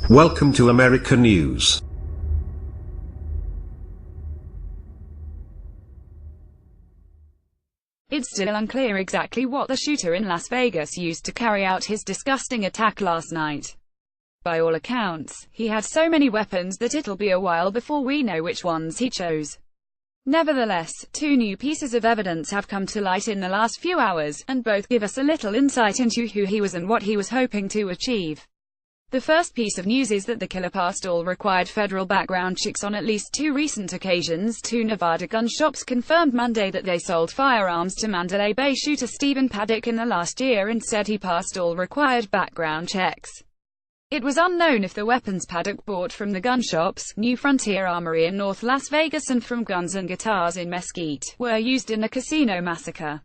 Welcome to America News. It's still unclear exactly what the shooter in Las Vegas used to carry out his disgusting attack last night. By all accounts, he had so many weapons that it'll be a while before we know which ones he chose. Nevertheless, two new pieces of evidence have come to light in the last few hours, and both give us a little insight into who he was and what he was hoping to achieve. The first piece of news is that the killer passed all required federal background checks on at least two recent occasions. Two Nevada gun shops confirmed Monday that they sold firearms to Mandalay Bay shooter Stephen Paddock in the last year and said he passed all required background checks. It was unknown if the weapons Paddock bought from the gun shops, New Frontier Armory in North Las Vegas and from Guns and Guitars in Mesquite, were used in the casino massacre.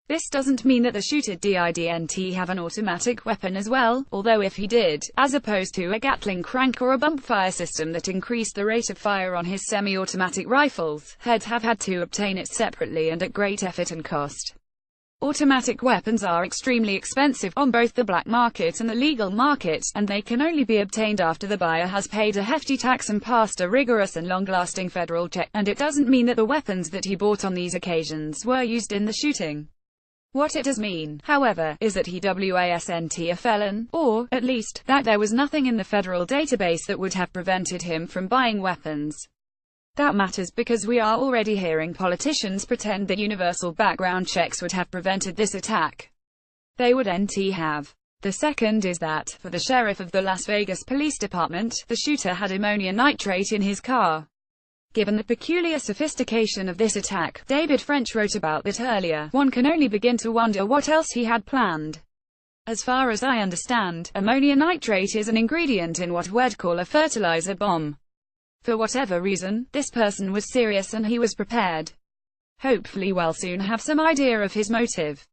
This doesn't mean that the shooter didn't have an automatic weapon as well, although if he did, as opposed to a Gatling crank or a bump fire system that increased the rate of fire on his semi-automatic rifles, he'd have had to obtain it separately and at great effort and cost. Automatic weapons are extremely expensive on both the black market and the legal market, and they can only be obtained after the buyer has paid a hefty tax and passed a rigorous and long-lasting federal check, and it doesn't mean that the weapons that he bought on these occasions were used in the shooting. What it does mean, however, is that he wasn't a felon, or, at least, that there was nothing in the federal database that would have prevented him from buying weapons. That matters because we are already hearing politicians pretend that universal background checks would have prevented this attack. They wouldn't have. The second is that, for the sheriff of the Las Vegas Police Department, the shooter had ammonia nitrate in his car. Given the peculiar sophistication of this attack, David French wrote about that earlier, one can only begin to wonder what else he had planned. As far as I understand, ammonia nitrate is an ingredient in what we'd call a fertilizer bomb. For whatever reason, this person was serious and he was prepared. Hopefully we'll soon have some idea of his motive.